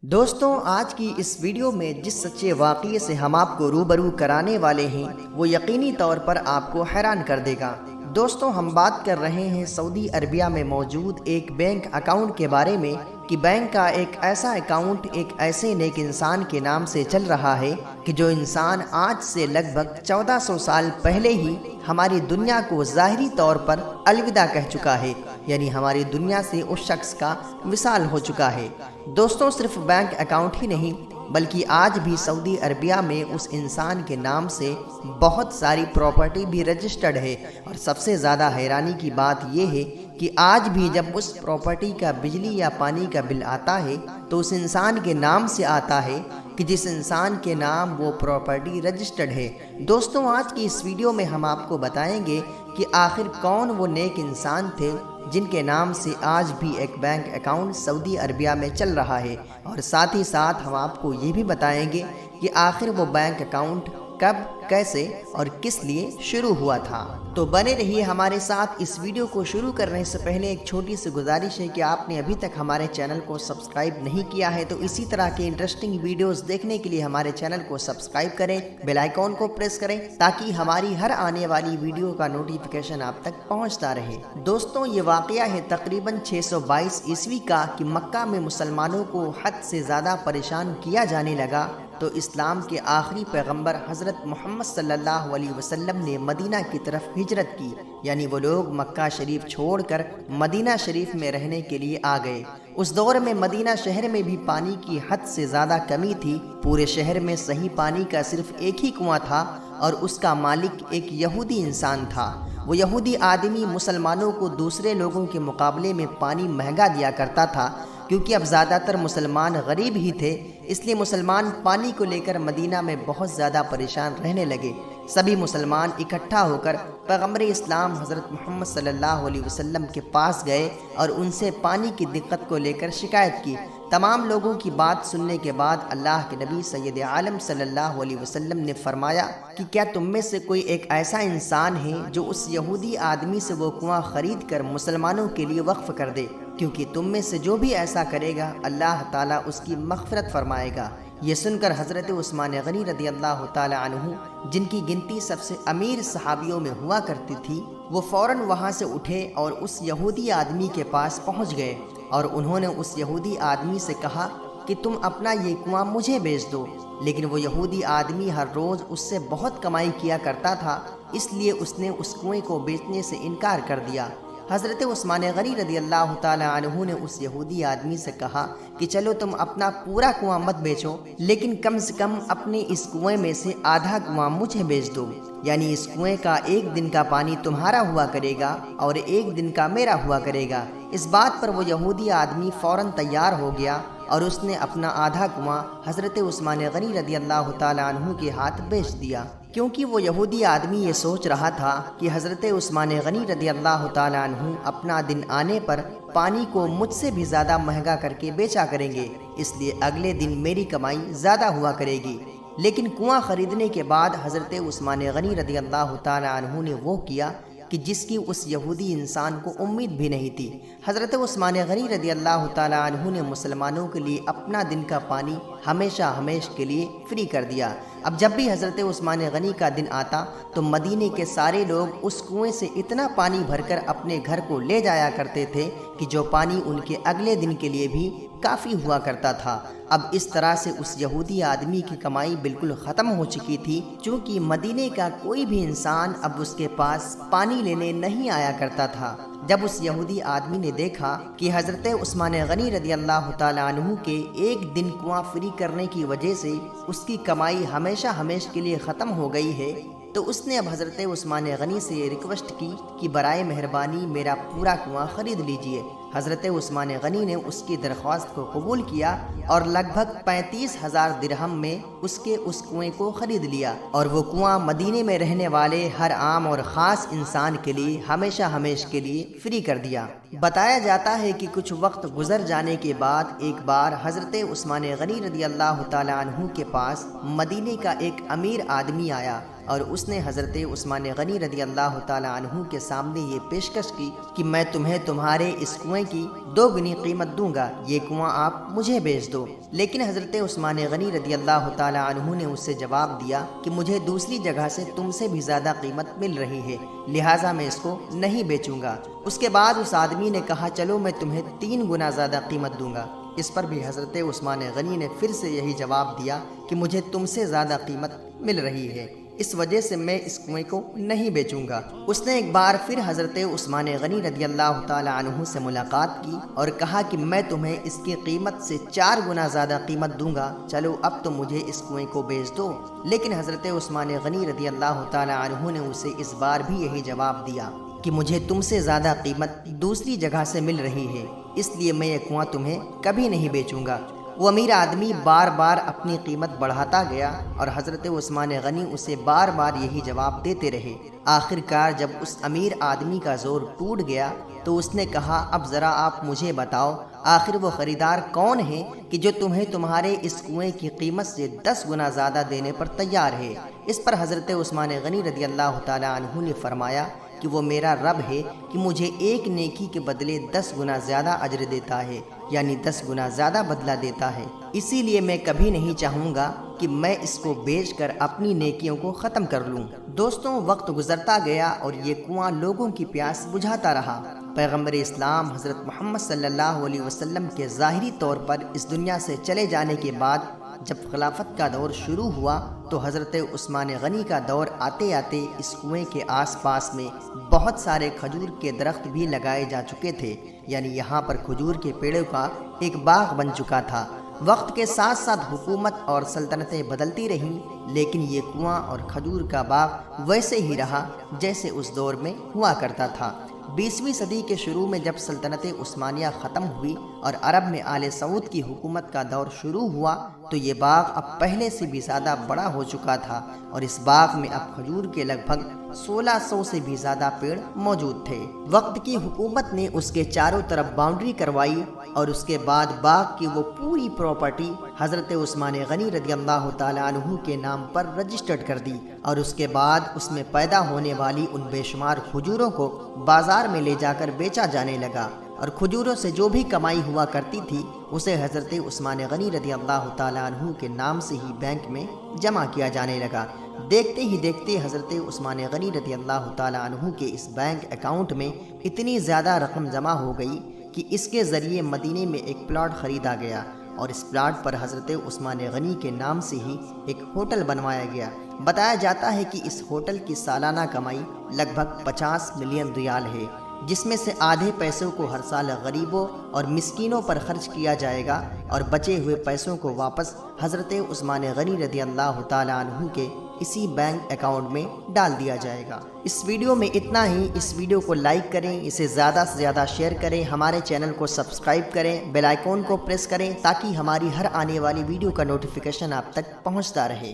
دوستوں، آج کی اس ویڈیو میں جس سچے واقعے سے ہم آپ کو روبرو کرانے والے ہیں وہ یقینی طور پر آپ کو حیران کر دے گا۔ دوستوں، ہم بات کر رہے ہیں سعودی عربیہ میں موجود ایک بینک اکاؤنٹ کے بارے میں کہ بینک کا ایک ایسا اکاؤنٹ ایک ایسے نیک انسان کے نام سے چل رہا ہے کہ جو انسان آج سے لگ بھگ 1400 سال پہلے ہی ہماری دنیا کو ظاہری طور پر الوداع کہہ چکا ہے، یعنی ہماری دنیا سے اس شخص کا وصال ہو چکا ہے۔ دوستوں، صرف بینک اکاؤنٹ ہی نہیں بلکہ آج بھی سعودی عربیہ میں اس انسان کے نام سے بہت ساری پراپرٹی بھی رجسٹرڈ ہے، اور سب سے زیادہ حیرانی کی بات یہ ہے کہ آج بھی جب اس پراپرٹی کا بجلی یا پانی کا بل آتا ہے تو اس انسان کے نام سے آتا ہے کہ جس انسان کے نام وہ پراپرٹی رجسٹرڈ ہے۔ دوستوں، آج کی اس ویڈیو میں ہم آپ کو بتائیں گے کہ آخر کون وہ نیک انسان تھے جن کے نام سے آج بھی ایک بینک اکاؤنٹ سعودی عربیہ میں چل رہا ہے، اور ساتھ ہی ساتھ ہم آپ کو یہ بھی بتائیں گے کہ آخر وہ بینک اکاؤنٹ کب، کیسے اور کس لیے شروع ہوا تھا۔ تو بنے رہیے ہمارے ساتھ۔ اس ویڈیو کو شروع کرنے سے پہلے ایک چھوٹی سی گزارش ہے کہ آپ نے ابھی تک ہمارے چینل کو سبسکرائب نہیں کیا ہے تو اسی طرح کے انٹرسٹنگ ویڈیوز دیکھنے کے لیے ہمارے چینل کو سبسکرائب کریں، بیل آئیکن کو پریس کریں تاکہ ہماری ہر آنے والی ویڈیو کا نوٹیفیکیشن آپ تک پہنچتا رہے۔ دوستوں، یہ واقعہ ہے تقریباً 622 عیسوی کا کہ مکہ میں مسلمانوں کو حد سے زیادہ پریشان کیا جانے لگا تو اسلام کے آخری پیغمبر حضرت محمد صلی اللہ علیہ وسلم نے مدینہ کی طرف ہجرت کی، یعنی وہ لوگ مکہ شریف چھوڑ کر مدینہ شریف میں رہنے کے لیے آ گئے۔ اس دور میں مدینہ شہر میں بھی پانی کی حد سے زیادہ کمی تھی۔ پورے شہر میں صحیح پانی کا صرف ایک ہی کنواں تھا اور اس کا مالک ایک یہودی انسان تھا۔ وہ یہودی آدمی مسلمانوں کو دوسرے لوگوں کے مقابلے میں پانی مہنگا دیا کرتا تھا، کیونکہ اب زیادہ تر مسلمان غریب ہی تھے، اس لیے مسلمان پانی کو لے کر مدینہ میں بہت زیادہ پریشان رہنے لگے۔ سبھی مسلمان اکٹھا ہو کر پیغمبر اسلام حضرت محمد صلی اللہ علیہ وسلم کے پاس گئے اور ان سے پانی کی دقت کو لے کر شکایت کی۔ تمام لوگوں کی بات سننے کے بعد اللہ کے نبی سید عالم صلی اللہ علیہ وسلم نے فرمایا کہ کیا تم میں سے کوئی ایک ایسا انسان ہے جو اس یہودی آدمی سے وہ کنواں خرید کر مسلمانوں کے لیے وقف کر دے، کیونکہ تم میں سے جو بھی ایسا کرے گا اللہ تعالیٰ اس کی مغفرت فرمائے گا۔ یہ سن کر حضرت عثمان غنی رضی اللہ تعالی عنہ، جن کی گنتی سب سے امیر صحابیوں میں ہوا کرتی تھی، وہ فوراً وہاں سے اٹھے اور اس یہودی آدمی کے پاس پہنچ گئے اور انہوں نے اس یہودی آدمی سے کہا کہ تم اپنا یہ کنواں مجھے بیچ دو۔ لیکن وہ یہودی آدمی ہر روز اس سے بہت کمائی کیا کرتا تھا، اس لیے اس نے اس کنویں کو بیچنے سے انکار کر دیا۔ حضرت عثمان غنی رضی اللہ تعالی عنہ نے اس یہودی آدمی سے کہا کہ چلو تم اپنا پورا کنواں مت بیچو، لیکن کم سے کم اپنے اس کنویں میں سے آدھا کنواں مجھے بیچ دو، یعنی اس کنویں کا ایک دن کا پانی تمہارا ہوا کرے گا اور ایک دن کا میرا ہوا کرے گا۔ اس بات پر وہ یہودی آدمی فوراً تیار ہو گیا اور اس نے اپنا آدھا کنواں حضرت عثمان غنی رضی اللہ تعالی عنہ کے ہاتھ بیچ دیا، کیونکہ وہ یہودی آدمی یہ سوچ رہا تھا کہ حضرت عثمان غنی رضی اللہ تعالی عنہ اپنا دن آنے پر پانی کو مجھ سے بھی زیادہ مہنگا کر کے بیچا کریں گے، اس لیے اگلے دن میری کمائی زیادہ ہوا کرے گی۔ لیکن کنواں خریدنے کے بعد حضرت عثمان غنی رضی اللہ تعالی عنہ نے وہ کیا کہ جس کی اس یہودی انسان کو امید بھی نہیں تھی۔ حضرت عثمان غنی رضی اللہ تعالی عنہ نے مسلمانوں کے لیے اپنا دن کا پانی ہمیشہ کے لیے فری کر دیا۔ اب جب بھی حضرت عثمان غنی کا دن آتا تو مدینے کے سارے لوگ اس کنویں سے اتنا پانی بھر کر اپنے گھر کو لے جایا کرتے تھے کہ جو پانی ان کے اگلے دن کے لیے بھی کافی ہوا کرتا تھا۔ اب اس طرح سے اس یہودی آدمی کی کمائی بالکل ختم ہو چکی تھی، چونکہ مدینے کا کوئی بھی انسان اب اس کے پاس پانی لینے نہیں آیا کرتا تھا۔ جب اس یہودی آدمی نے دیکھا کہ حضرت عثمان غنی رضی اللہ تعالی عنہ کے ایک دن کنواں فری کرنے کی وجہ سے اس کی کمائی ہمیشہ کے لیے ختم ہو گئی ہے، تو اس نے اب حضرت عثمان غنی سے ریکویسٹ کی کہ برائے مہربانی میرا پورا کنواں خرید لیجئے۔ حضرت عثمان غنی نے اس کی درخواست کو قبول کیا اور لگ بھگ 35,000 درہم میں اس کنویں کو خرید لیا، اور وہ کنواں مدینے میں رہنے والے ہر عام اور خاص انسان کے لیے ہمیشہ کے لیے فری کر دیا۔ بتایا جاتا ہے کہ کچھ وقت گزر جانے کے بعد ایک بار حضرت عثمان غنی رضی اللہ تعالی عنہ کے پاس مدینے کا ایک امیر آدمی آیا اور اس نے حضرت عثمان غنی رضی اللہ تعالی عنہ کے سامنے یہ پیشکش کی کہ میں تمہیں تمہارے اس کنویں کنویں کی 2 گنی قیمت دوں گا، یہ کنواں آپ مجھے بیچ دو۔ لیکن حضرت عثمان غنی رضی اللہ تعالیٰ عنہ نے اس سے جواب دیا کہ مجھے دوسری جگہ سے تم سے بھی زیادہ قیمت مل رہی ہے، لہٰذا میں اس کو نہیں بیچوں گا۔ اس کے بعد اس آدمی نے کہا چلو میں تمہیں 3 گنا زیادہ قیمت دوں گا۔ اس پر بھی حضرت عثمان غنی نے پھر سے یہی جواب دیا کہ مجھے تم سے زیادہ قیمت مل رہی ہے، اس وجہ سے میں اس کنویں کو نہیں بیچوں گا۔ اس نے ایک بار پھر حضرت عثمان غنی رضی اللہ تعالی عنہ سے ملاقات کی اور کہا کہ میں تمہیں اس کی قیمت سے 4 گنا زیادہ قیمت دوں گا، چلو اب تو مجھے اس کنویں کو بیچ دو۔ لیکن حضرت عثمان غنی رضی اللہ تعالی عنہ نے اسے اس بار بھی یہی جواب دیا کہ مجھے تم سے زیادہ قیمت دوسری جگہ سے مل رہی ہے، اس لیے میں یہ کنواں تمہیں کبھی نہیں بیچوں گا۔ وہ امیر آدمی بار بار اپنی قیمت بڑھاتا گیا اور حضرت عثمان غنی اسے بار بار یہی جواب دیتے رہے۔ آخر کار جب اس امیر آدمی کا زور ٹوٹ گیا تو اس نے کہا اب ذرا آپ مجھے بتاؤ آخر وہ خریدار کون ہے کہ جو تمہیں تمہارے اس کنویں کی قیمت سے 10 گنا زیادہ دینے پر تیار ہے۔ اس پر حضرت عثمان غنی رضی اللہ تعالی عنہ نے فرمایا کہ وہ میرا رب ہے کہ مجھے ایک نیکی کے بدلے 10 گنا زیادہ اجر دیتا ہے، یعنی 10 گنا زیادہ بدلہ دیتا ہے، اسی لیے میں کبھی نہیں چاہوں گا کہ میں اس کو بیچ کر اپنی نیکیوں کو ختم کر لوں۔ دوستوں، وقت گزرتا گیا اور یہ کنواں لوگوں کی پیاس بجھاتا رہا۔ پیغمبر اسلام حضرت محمد صلی اللہ علیہ وسلم کے ظاہری طور پر اس دنیا سے چلے جانے کے بعد جب خلافت کا دور شروع ہوا تو حضرت عثمان غنی کا دور آتے آتے اس کنویں کے آس پاس میں بہت سارے کھجور کے درخت بھی لگائے جا چکے تھے، یعنی یہاں پر کھجور کے پیڑوں کا ایک باغ بن چکا تھا۔ وقت کے ساتھ ساتھ حکومت اور سلطنتیں بدلتی رہیں، لیکن یہ کنواں اور کھجور کا باغ ویسے ہی رہا جیسے اس دور میں ہوا کرتا تھا۔ 20ویں صدی کے شروع میں جب سلطنت عثمانیہ ختم ہوئی اور عرب میں آل سعود کی حکومت کا دور شروع ہوا تو یہ باغ اب پہلے سے بھی زیادہ بڑا ہو چکا تھا اور اس باغ میں اب کھجور کے لگ بھگ 1600 سے بھی زیادہ پیڑ موجود تھے۔ وقت کی حکومت نے اس کے چاروں طرف باؤنڈری کروائی اور اس کے بعد باغ کی وہ پوری پراپرٹی حضرت عثمان غنی رضی اللہ تعالی عنہ کے نام پر رجسٹرڈ کر دی اور اس کے بعد اس میں پیدا ہونے والی ان بے شمار کھجوروں کو بازار میں لے جا کر بیچا جانے لگا اور کھجوروں سے جو بھی کمائی ہوا کرتی تھی اسے حضرت عثمان غنی رضی اللہ تعالی عنہ کے نام سے ہی بینک میں جمع کیا جانے لگا۔ دیکھتے ہی دیکھتے حضرت عثمان غنی رضی اللہ تعالی عنہ کے اس بینک اکاؤنٹ میں اتنی زیادہ رقم جمع ہو گئی کہ اس کے ذریعے مدینے میں ایک پلاٹ خریدا گیا اور اس پلاٹ پر حضرت عثمان غنی کے نام سے ہی ایک ہوٹل بنوایا گیا۔ بتایا جاتا ہے کہ اس ہوٹل کی سالانہ کمائی لگ بھگ 50 ملین ریال ہے، جس میں سے آدھے پیسوں کو ہر سال غریبوں اور مسکینوں پر خرچ کیا جائے گا اور بچے ہوئے پیسوں کو واپس حضرت عثمان غنی رضی اللہ تعالی عنہ کے اسی بینک اکاؤنٹ میں ڈال دیا جائے گا۔ اس ویڈیو میں اتنا ہی۔ اس ویڈیو کو لائک کریں، اسے زیادہ سے زیادہ شیئر کریں، ہمارے چینل کو سبسکرائب کریں، بیل آئیکن کو پریس کریں تاکہ ہماری ہر آنے والی ویڈیو کا نوٹیفیکیشن آپ تک پہنچتا رہے۔